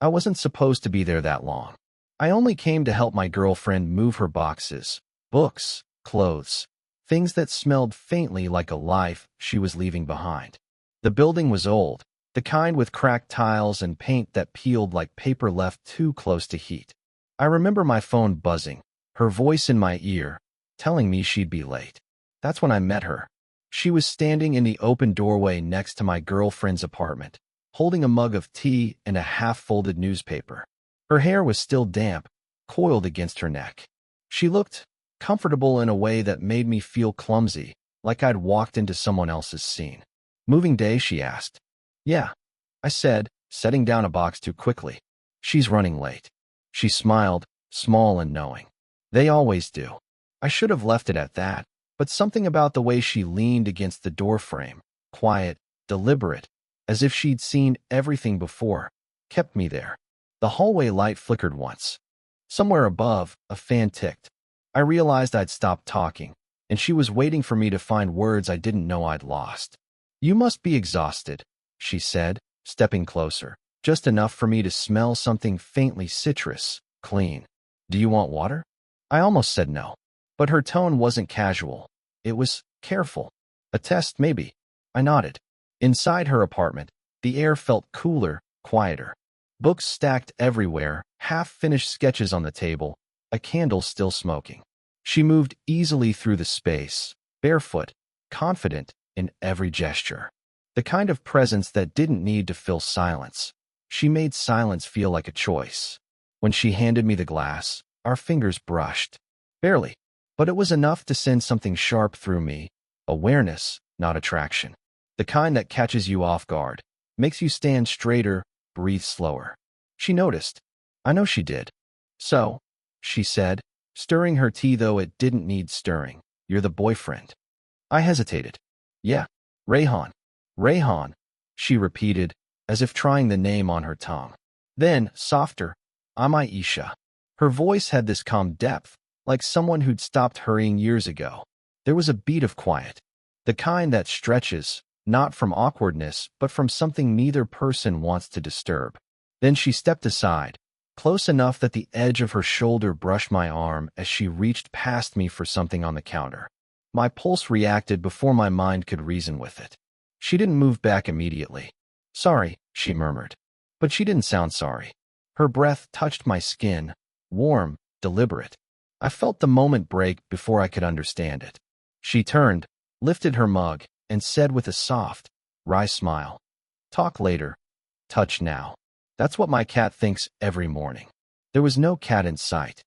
I wasn't supposed to be there that long. I only came to help my girlfriend move her boxes, books, clothes, things that smelled faintly like a life she was leaving behind. The building was old, the kind with cracked tiles and paint that peeled like paper left too close to heat. I remember my phone buzzing, her voice in my ear, telling me she'd be late. That's when I met her. She was standing in the open doorway next to my girlfriend's apartment, holding a mug of tea and a half-folded newspaper. Her hair was still damp, coiled against her neck. She looked comfortable in a way that made me feel clumsy, like I'd walked into someone else's scene. "Moving day?" she asked. "Yeah," I said, setting down a box too quickly. "She's running late." She smiled, small and knowing. They always do. I should have left it at that, but something about the way she leaned against the doorframe, quiet, deliberate, as if she'd seen everything before, kept me there. The hallway light flickered once. Somewhere above, a fan ticked. I realized I'd stopped talking, and she was waiting for me to find words I didn't know I'd lost. "You must be exhausted," she said, stepping closer, just enough for me to smell something faintly citrus, clean. "Do you want water?" I almost said no, but her tone wasn't casual. It was careful. "A test, maybe." I nodded. Inside her apartment, the air felt cooler, quieter. Books stacked everywhere, half-finished sketches on the table, a candle still smoking. She moved easily through the space, barefoot, confident in every gesture. The kind of presence that didn't need to fill silence. She made silence feel like a choice. When she handed me the glass, our fingers brushed. Barely, but it was enough to send something sharp through me. Awareness, not attraction. The kind that catches you off guard, makes you stand straighter, breathe slower. She noticed. I know she did. "So," she said, stirring her tea though it didn't need stirring, "you're the boyfriend." I hesitated. "Yeah, Rayhan." "Rayhan," she repeated, as if trying the name on her tongue. Then, softer, "I'm Aisha." Her voice had this calm depth, like someone who'd stopped hurrying years ago. There was a beat of quiet, the kind that stretches, not from awkwardness, but from something neither person wants to disturb. Then she stepped aside, close enough that the edge of her shoulder brushed my arm as she reached past me for something on the counter. My pulse reacted before my mind could reason with it. She didn't move back immediately. "Sorry," she murmured. But she didn't sound sorry. Her breath touched my skin, warm, deliberate. I felt the moment break before I could understand it. She turned, lifted her mug, and said with a soft, wry smile, "Talk later. Touch now." That's what my cat thinks every morning. There was no cat in sight.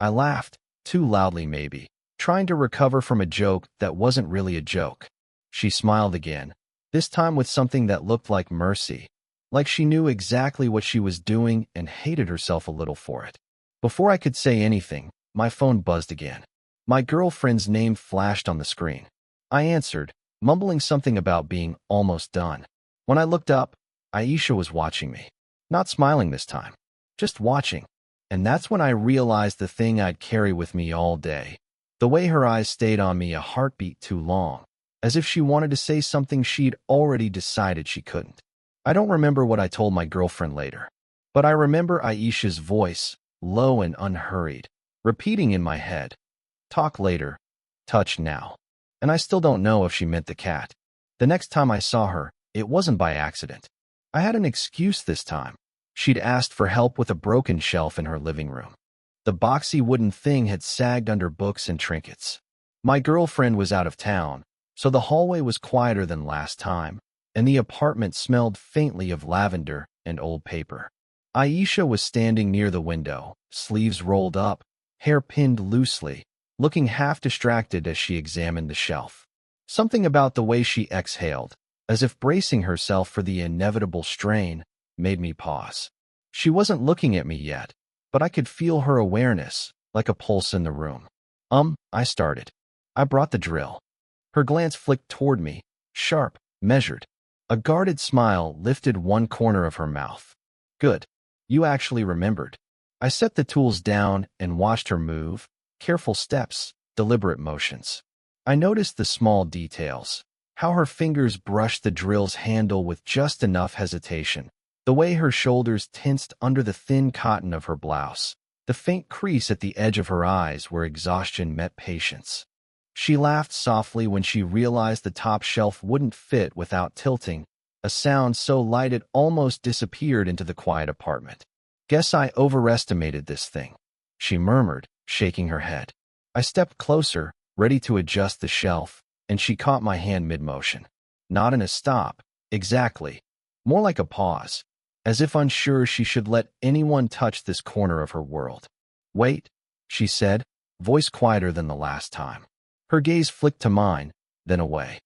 I laughed, too loudly maybe, trying to recover from a joke that wasn't really a joke. She smiled again, this time with something that looked like mercy, like she knew exactly what she was doing and hated herself a little for it. Before I could say anything, my phone buzzed again. My girlfriend's name flashed on the screen. I answered, mumbling something about being almost done. When I looked up, Aisha was watching me. Not smiling this time, just watching. And that's when I realized the thing I'd carry with me all day. The way her eyes stayed on me a heartbeat too long, as if she wanted to say something she'd already decided she couldn't. I don't remember what I told my girlfriend later, but I remember Aisha's voice, low and unhurried, repeating in my head, "Talk later, touch now." And I still don't know if she meant the cat. The next time I saw her, it wasn't by accident. I had an excuse this time. She'd asked for help with a broken shelf in her living room. The boxy wooden thing had sagged under books and trinkets. My girlfriend was out of town, so the hallway was quieter than last time, and the apartment smelled faintly of lavender and old paper. Aisha was standing near the window, sleeves rolled up, hair pinned loosely, looking half distracted as she examined the shelf. Something about the way she exhaled, as if bracing herself for the inevitable strain, made me pause. She wasn't looking at me yet, but I could feel her awareness, like a pulse in the room. I started. I brought the drill. Her glance flicked toward me, sharp, measured. A guarded smile lifted one corner of her mouth. "Good. You actually remembered." I set the tools down and watched her move, careful steps, deliberate motions. I noticed the small details, how her fingers brushed the drill's handle with just enough hesitation, The way her shoulders tensed under the thin cotton of her blouse, the faint crease at the edge of her eyes where exhaustion met patience. She laughed softly when she realized the top shelf wouldn't fit without tilting, a sound so light it almost disappeared into the quiet apartment. "Guess I overestimated this thing," she murmured, shaking her head. I stepped closer, ready to adjust the shelf, and she caught my hand mid-motion. Not in a stop, exactly. More like a pause, as if unsure she should let anyone touch this corner of her world. "Wait," she said, voice quieter than the last time. Her gaze flicked to mine, then away.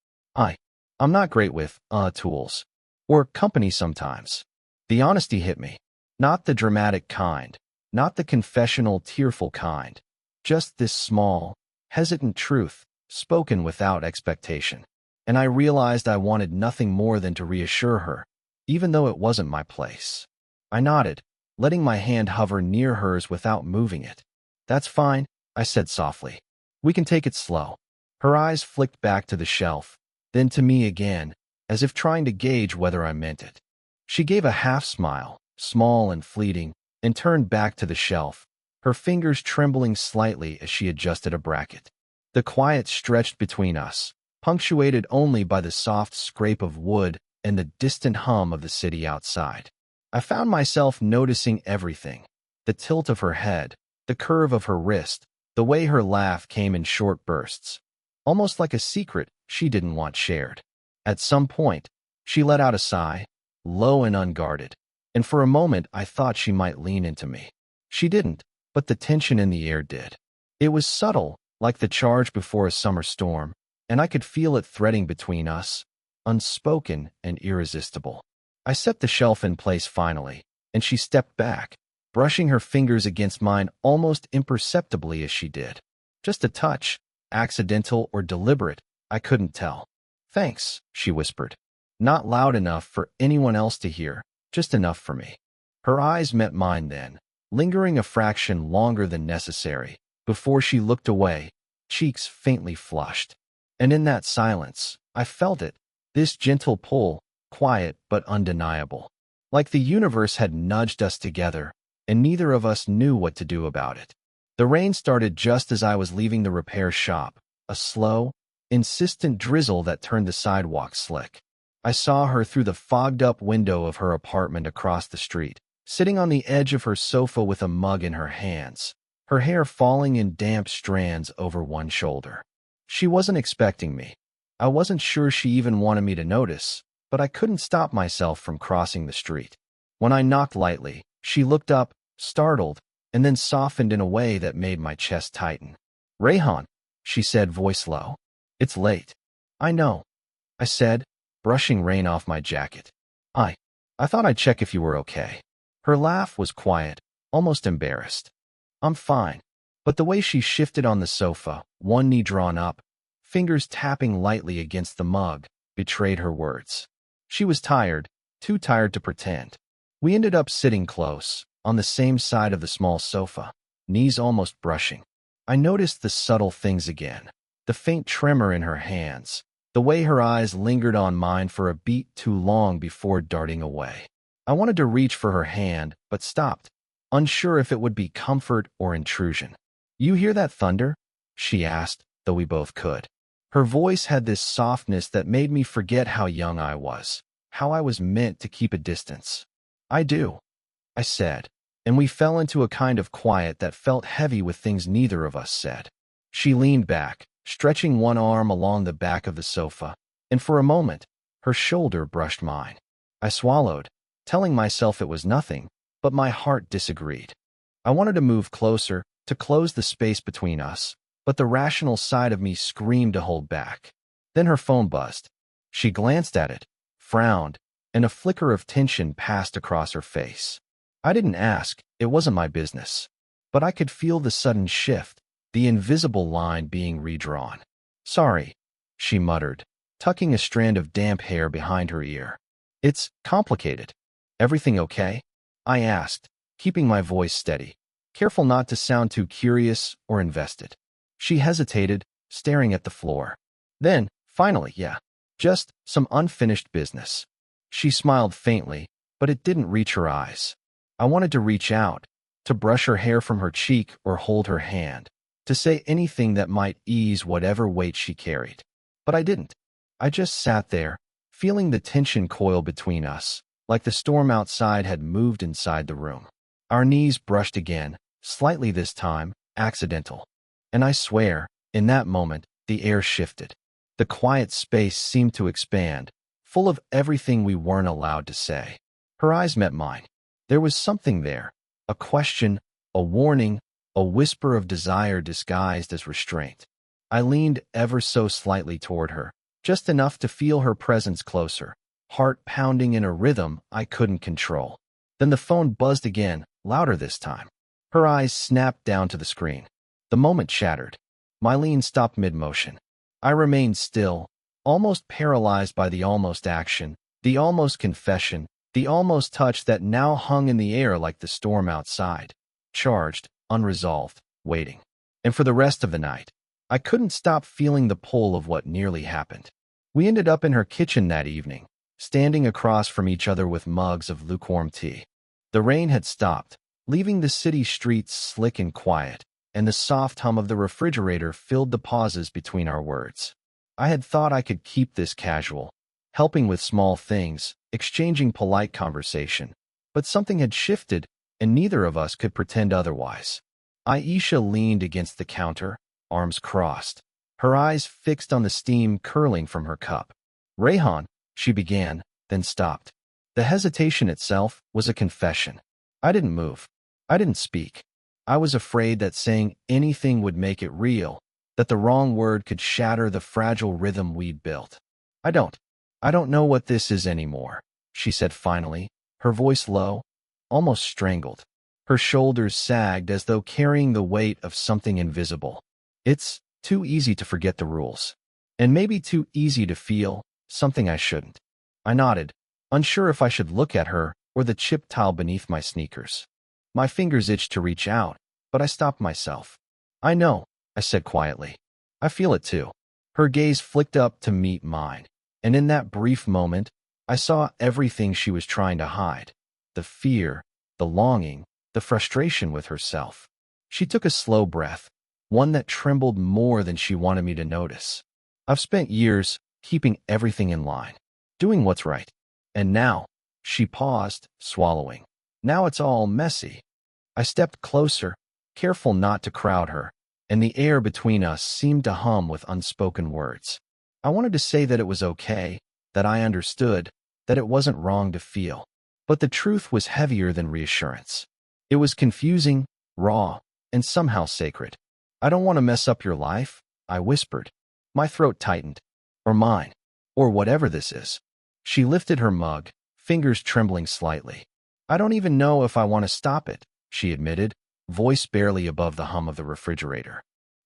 I'm not great with, tools. Or company sometimes." The honesty hit me. Not the dramatic kind. Not the confessional, tearful kind. Just this small, hesitant truth, spoken without expectation. And I realized I wanted nothing more than to reassure her, even though it wasn't my place. I nodded, letting my hand hover near hers without moving it. "That's fine," I said softly. "We can take it slow." Her eyes flicked back to the shelf, then to me again, as if trying to gauge whether I meant it. She gave a half-smile, small and fleeting, and turned back to the shelf, her fingers trembling slightly as she adjusted a bracket. The quiet stretched between us, punctuated only by the soft scrape of wood and the distant hum of the city outside. I found myself noticing everything: the tilt of her head, the curve of her wrist, the way her laugh came in short bursts, almost like a secret she didn't want shared. At some point, she let out a sigh, low and unguarded, and for a moment I thought she might lean into me. She didn't, but the tension in the air did. It was subtle, like the charge before a summer storm, and I could feel it threading between us, unspoken and irresistible. I set the shelf in place finally, and she stepped back, brushing her fingers against mine almost imperceptibly as she did. Just a touch, accidental or deliberate, I couldn't tell. "Thanks," she whispered. Not loud enough for anyone else to hear, just enough for me. Her eyes met mine then, lingering a fraction longer than necessary, before she looked away, cheeks faintly flushed. And in that silence, I felt it, this gentle pull, quiet but undeniable. Like the universe had nudged us together, and neither of us knew what to do about it. The rain started just as I was leaving the repair shop, a slow, insistent drizzle that turned the sidewalk slick. I saw her through the fogged-up window of her apartment across the street, sitting on the edge of her sofa with a mug in her hands, her hair falling in damp strands over one shoulder. She wasn't expecting me. I wasn't sure she even wanted me to notice, but I couldn't stop myself from crossing the street. When I knocked lightly, she looked up, startled, and then softened in a way that made my chest tighten. "Rayhan," she said, voice low. "It's late." "I know," I said, brushing rain off my jacket. I thought I'd check if you were okay." Her laugh was quiet, almost embarrassed. "I'm fine." But the way she shifted on the sofa, one knee drawn up, fingers tapping lightly against the mug, betrayed her words. She was tired, too tired to pretend. We ended up sitting close, on the same side of the small sofa, knees almost brushing. I noticed the subtle things again, the faint tremor in her hands, the way her eyes lingered on mine for a beat too long before darting away. I wanted to reach for her hand, but stopped, unsure if it would be comfort or intrusion. "You hear that thunder?" she asked, though we both could. Her voice had this softness that made me forget how young I was, how I was meant to keep a distance. "I do," I said, and we fell into a kind of quiet that felt heavy with things neither of us said. She leaned back, stretching one arm along the back of the sofa, and for a moment, her shoulder brushed mine. I swallowed, telling myself it was nothing, but my heart disagreed. I wanted to move closer, to close the space between us, but the rational side of me screamed to hold back. Then her phone buzzed. She glanced at it, frowned, and a flicker of tension passed across her face. I didn't ask, it wasn't my business. But I could feel the sudden shift, the invisible line being redrawn. "Sorry," she muttered, tucking a strand of damp hair behind her ear. "It's complicated." "Everything okay?" I asked, keeping my voice steady, careful not to sound too curious or invested. She hesitated, staring at the floor. Then, finally, "Yeah. Just some unfinished business." She smiled faintly, but it didn't reach her eyes. I wanted to reach out, to brush her hair from her cheek or hold her hand, to say anything that might ease whatever weight she carried. But I didn't. I just sat there, feeling the tension coil between us, like the storm outside had moved inside the room. Our knees brushed again, slightly this time, accidental. And I swear, in that moment, the air shifted. The quiet space seemed to expand, full of everything we weren't allowed to say. Her eyes met mine. There was something there, a question, a warning, a whisper of desire disguised as restraint. I leaned ever so slightly toward her, just enough to feel her presence closer, heart pounding in a rhythm I couldn't control. Then the phone buzzed again, louder this time. Her eyes snapped down to the screen. The moment shattered. My lean stopped mid-motion. I remained still, almost paralyzed by the almost action, the almost confession, the almost touch that now hung in the air like the storm outside. Charged, unresolved, waiting. And for the rest of the night, I couldn't stop feeling the pull of what nearly happened. We ended up in her kitchen that evening, standing across from each other with mugs of lukewarm tea. The rain had stopped, leaving the city streets slick and quiet, and the soft hum of the refrigerator filled the pauses between our words. I had thought I could keep this casual, helping with small things, exchanging polite conversation, but something had shifted, and neither of us could pretend otherwise. Aisha leaned against the counter, arms crossed, her eyes fixed on the steam curling from her cup. "Rayhan," she began, then stopped. The hesitation itself was a confession. I didn't move. I didn't speak. I was afraid that saying anything would make it real, that the wrong word could shatter the fragile rhythm we'd built. I don't know what this is anymore," she said finally, her voice low, almost strangled. Her shoulders sagged as though carrying the weight of something invisible. "It's too easy to forget the rules. And maybe too easy to feel something I shouldn't." I nodded, unsure if I should look at her or the chipped tile beneath my sneakers. My fingers itched to reach out, but I stopped myself. "I know," I said quietly. "I feel it too." Her gaze flicked up to meet mine, and in that brief moment, I saw everything she was trying to hide. The fear, the longing, the frustration with herself. She took a slow breath, one that trembled more than she wanted me to notice. "I've spent years keeping everything in line, doing what's right. And now," she paused, swallowing, "now it's all messy." I stepped closer, careful not to crowd her, and the air between us seemed to hum with unspoken words. I wanted to say that it was okay, that I understood, that it wasn't wrong to feel. But the truth was heavier than reassurance. It was confusing, raw, and somehow sacred. "I don't want to mess up your life," I whispered. My throat tightened. "Or mine. Or whatever this is." She lifted her mug, fingers trembling slightly. "I don't even know if I want to stop it," she admitted, voice barely above the hum of the refrigerator.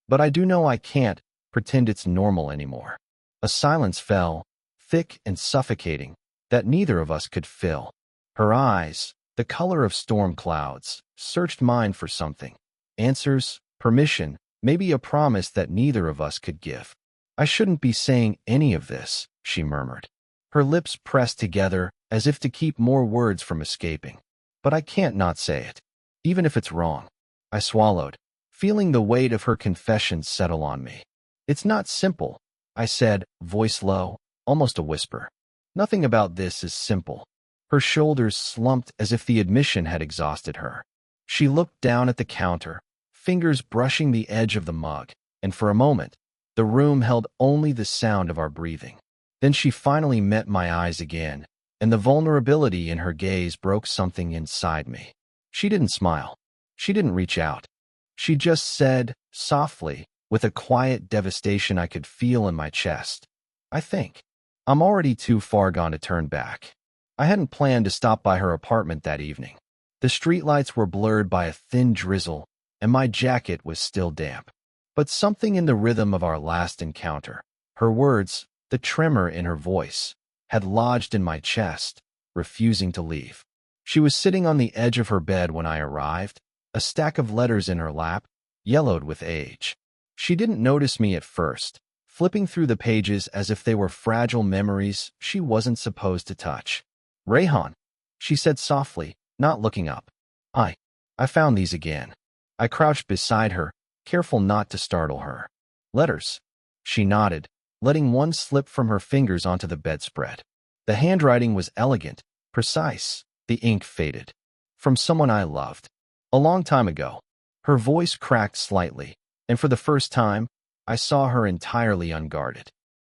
"But I do know I can't pretend it's normal anymore." A silence fell, thick and suffocating, that neither of us could fill. Her eyes, the color of storm clouds, searched mine for something. Answers, permission, maybe a promise that neither of us could give. "I shouldn't be saying any of this," she murmured. Her lips pressed together as if to keep more words from escaping. "But I can't not say it, even if it's wrong." I swallowed, feeling the weight of her confession settle on me. "It's not simple," I said, voice low, almost a whisper. "Nothing about this is simple." Her shoulders slumped as if the admission had exhausted her. She looked down at the counter, fingers brushing the edge of the mug, and for a moment, the room held only the sound of our breathing. Then she finally met my eyes again, and the vulnerability in her gaze broke something inside me. She didn't smile. She didn't reach out. She just said, softly, with a quiet devastation I could feel in my chest, "I think I'm already too far gone to turn back." I hadn't planned to stop by her apartment that evening. The streetlights were blurred by a thin drizzle, and my jacket was still damp. But something in the rhythm of our last encounter, her words, the tremor in her voice, had lodged in my chest, refusing to leave. She was sitting on the edge of her bed when I arrived, a stack of letters in her lap, yellowed with age. She didn't notice me at first, flipping through the pages as if they were fragile memories she wasn't supposed to touch. "Rayhan," she said softly, not looking up. I found these again. I crouched beside her, careful not to startle her. Letters. She nodded, letting one slip from her fingers onto the bedspread. The handwriting was elegant, precise. The ink faded. From someone I loved. A long time ago. Her voice cracked slightly, and for the first time, I saw her entirely unguarded.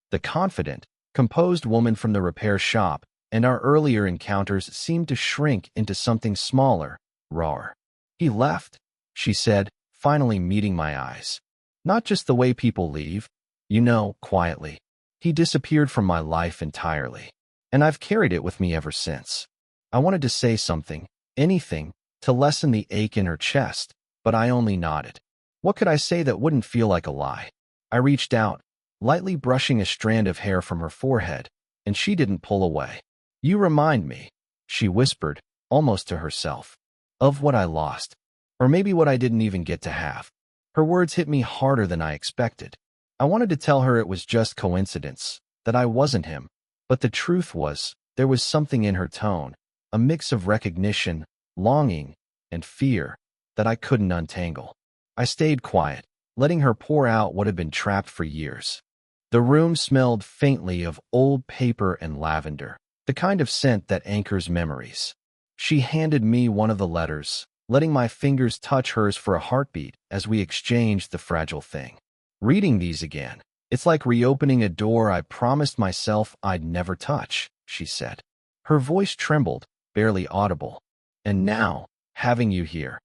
The confident, composed woman from the repair shop and our earlier encounters seemed to shrink into something smaller, rawer. He left, she said, finally meeting my eyes. Not just the way people leave, quietly. He disappeared from my life entirely, and I've carried it with me ever since. I wanted to say something, anything, to lessen the ache in her chest, but I only nodded. What could I say that wouldn't feel like a lie? I reached out, lightly brushing a strand of hair from her forehead, and she didn't pull away. You remind me, she whispered, almost to herself, of what I lost, or maybe what I didn't even get to have. Her words hit me harder than I expected. I wanted to tell her it was just coincidence, that I wasn't him, but the truth was, there was something in her tone, a mix of recognition, longing, and fear, that I couldn't untangle. I stayed quiet, letting her pour out what had been trapped for years. The room smelled faintly of old paper and lavender, the kind of scent that anchors memories. She handed me one of the letters, letting my fingers touch hers for a heartbeat as we exchanged the fragile thing. Reading these again, it's like reopening a door I promised myself I'd never touch, she said. Her voice trembled, barely audible. And now, having you here,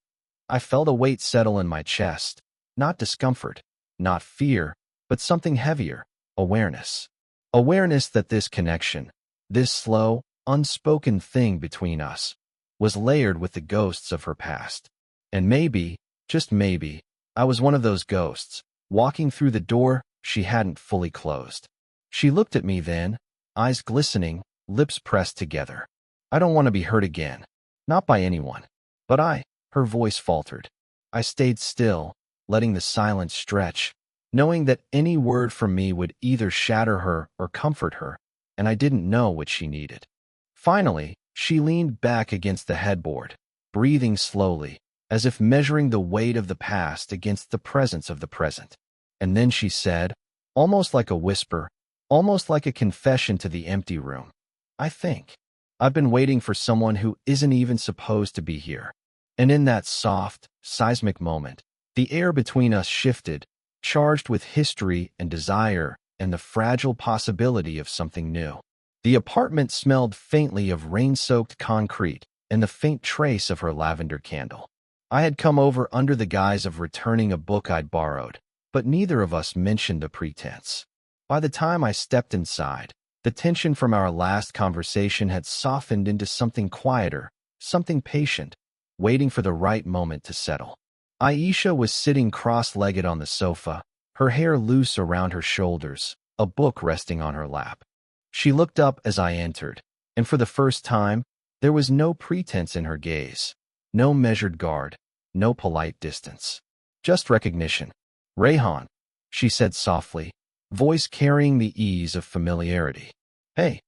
I felt a weight settle in my chest. Not discomfort, not fear, but something heavier, awareness. Awareness that this connection, this slow, unspoken thing between us, was layered with the ghosts of her past. And maybe, just maybe, I was one of those ghosts, walking through the door she hadn't fully closed. She looked at me then, eyes glistening, lips pressed together. I don't want to be hurt again. Not by anyone. But her voice faltered. I stayed still, letting the silence stretch, knowing that any word from me would either shatter her or comfort her, and I didn't know what she needed. Finally, she leaned back against the headboard, breathing slowly, as if measuring the weight of the past against the presence of the present. And then she said, almost like a whisper, almost like a confession to the empty room, I think I've been waiting for someone who isn't even supposed to be here. And in that soft, seismic moment, the air between us shifted, charged with history and desire and the fragile possibility of something new. The apartment smelled faintly of rain-soaked concrete and the faint trace of her lavender candle. I had come over under the guise of returning a book I'd borrowed, but neither of us mentioned the pretense. By the time I stepped inside, the tension from our last conversation had softened into something quieter, something patient, waiting for the right moment to settle. Aisha was sitting cross-legged on the sofa, her hair loose around her shoulders, a book resting on her lap. She looked up as I entered, and for the first time, there was no pretense in her gaze, no measured guard, no polite distance. Just recognition. Rayhan, she said softly, voice carrying the ease of familiarity. Hey,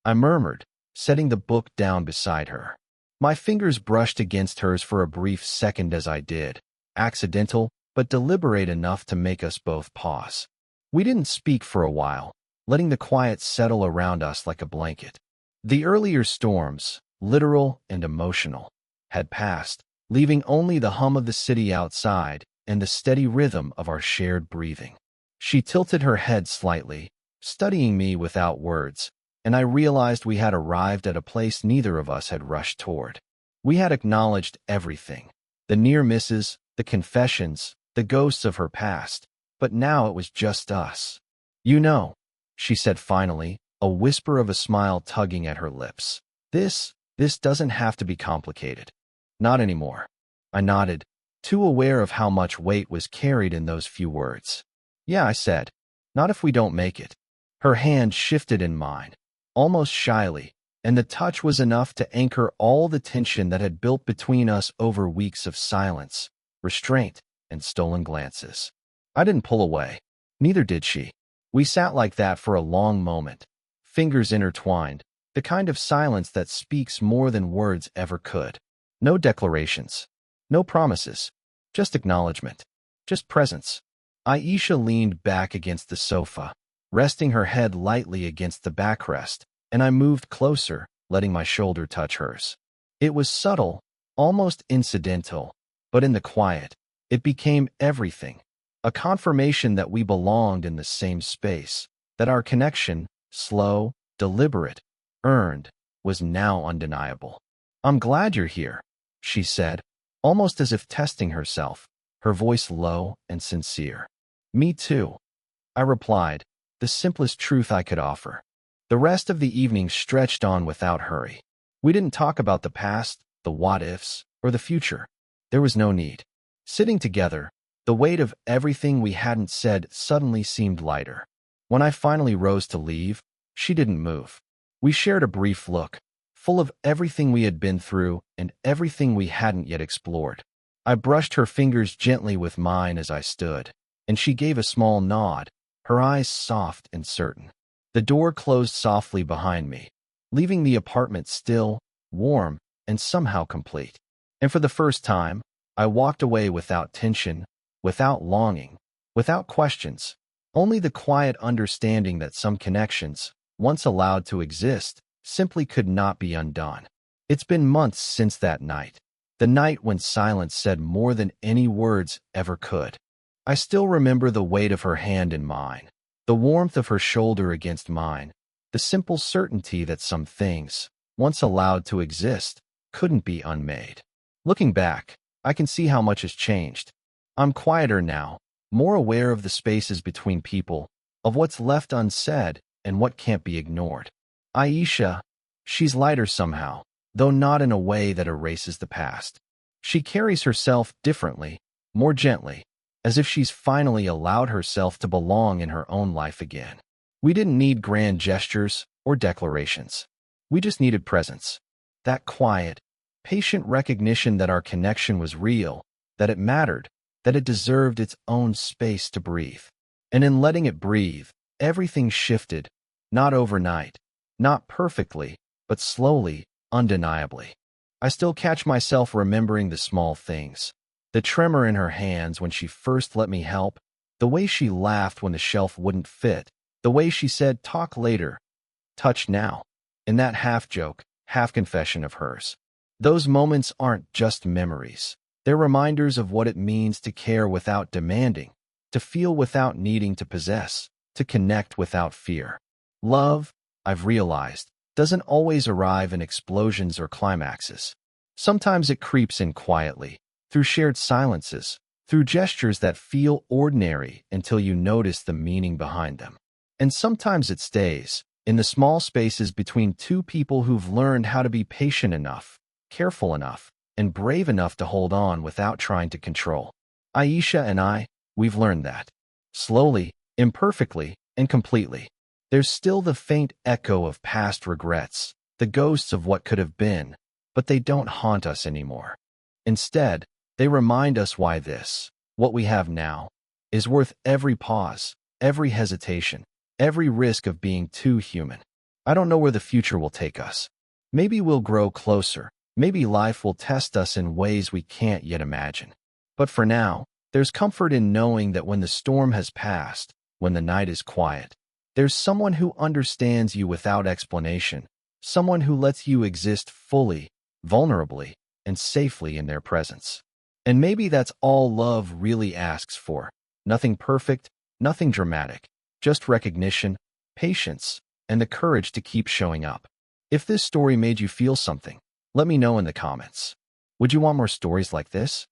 I murmured, setting the book down beside her. My fingers brushed against hers for a brief second as I did, accidental but deliberate enough to make us both pause. We didn't speak for a while, letting the quiet settle around us like a blanket. The earlier storms, literal and emotional, had passed, leaving only the hum of the city outside and the steady rhythm of our shared breathing. She tilted her head slightly, studying me without words, and I realized we had arrived at a place neither of us had rushed toward. We had acknowledged everything, the near misses, the confessions, the ghosts of her past, but now it was just us. You know, she said finally, a whisper of a smile tugging at her lips. This doesn't have to be complicated. Not anymore. I nodded, too aware of how much weight was carried in those few words. Yeah, I said. Not if we don't make it. Her hand shifted in mine, almost shyly, and the touch was enough to anchor all the tension that had built between us over weeks of silence, restraint, and stolen glances. I didn't pull away. Neither did she. We sat like that for a long moment, fingers intertwined, the kind of silence that speaks more than words ever could. No declarations, no promises, just acknowledgement, just presence. Aisha leaned back against the sofa, resting her head lightly against the backrest, and I moved closer, letting my shoulder touch hers. It was subtle, almost incidental, but in the quiet, it became everything. A confirmation that we belonged in the same space, that our connection, slow, deliberate, earned, was now undeniable. "I'm glad you're here," she said, almost as if testing herself, her voice low and sincere. "Me too," I replied, the simplest truth I could offer. The rest of the evening stretched on without hurry. We didn't talk about the past, the what-ifs, or the future. There was no need. Sitting together, the weight of everything we hadn't said suddenly seemed lighter. When I finally rose to leave, she didn't move. We shared a brief look, full of everything we had been through and everything we hadn't yet explored. I brushed her fingers gently with mine as I stood, and she gave a small nod, her eyes soft and certain. The door closed softly behind me, leaving the apartment still, warm, and somehow complete. And for the first time, I walked away without tension, without longing, without questions, only the quiet understanding that some connections, once allowed to exist, simply could not be undone. It's been months since that night, the night when silence said more than any words ever could. I still remember the weight of her hand in mine, the warmth of her shoulder against mine, the simple certainty that some things, once allowed to exist, couldn't be unmade. Looking back, I can see how much has changed. I'm quieter now, more aware of the spaces between people, of what's left unsaid and what can't be ignored. Aisha, she's lighter somehow, though not in a way that erases the past. She carries herself differently, more gently, as if she's finally allowed herself to belong in her own life again. We didn't need grand gestures or declarations. We just needed presence. That quiet, patient recognition that our connection was real, that it mattered, that it deserved its own space to breathe. And in letting it breathe, everything shifted, not overnight, not perfectly, but slowly, undeniably. I still catch myself remembering the small things, the tremor in her hands when she first let me help, the way she laughed when the shelf wouldn't fit, the way she said, "Talk later, touch now," in that half-joke, half-confession of hers. Those moments aren't just memories. They're reminders of what it means to care without demanding, to feel without needing to possess, to connect without fear. Love, I've realized, doesn't always arrive in explosions or climaxes. Sometimes it creeps in quietly, through shared silences, through gestures that feel ordinary until you notice the meaning behind them. And sometimes it stays, in the small spaces between two people who've learned how to be patient enough, careful enough, and brave enough to hold on without trying to control. Aisha and I, we've learned that. Slowly, imperfectly, and completely. There's still the faint echo of past regrets, the ghosts of what could have been, but they don't haunt us anymore. Instead, they remind us why this, what we have now, is worth every pause, every hesitation, every risk of being too human. I don't know where the future will take us. Maybe we'll grow closer. Maybe life will test us in ways we can't yet imagine. But for now, there's comfort in knowing that when the storm has passed, when the night is quiet, there's someone who understands you without explanation, someone who lets you exist fully, vulnerably, and safely in their presence. And maybe that's all love really asks for. Nothing perfect, nothing dramatic, just recognition, patience, and the courage to keep showing up. If this story made you feel something, let me know in the comments. Would you want more stories like this?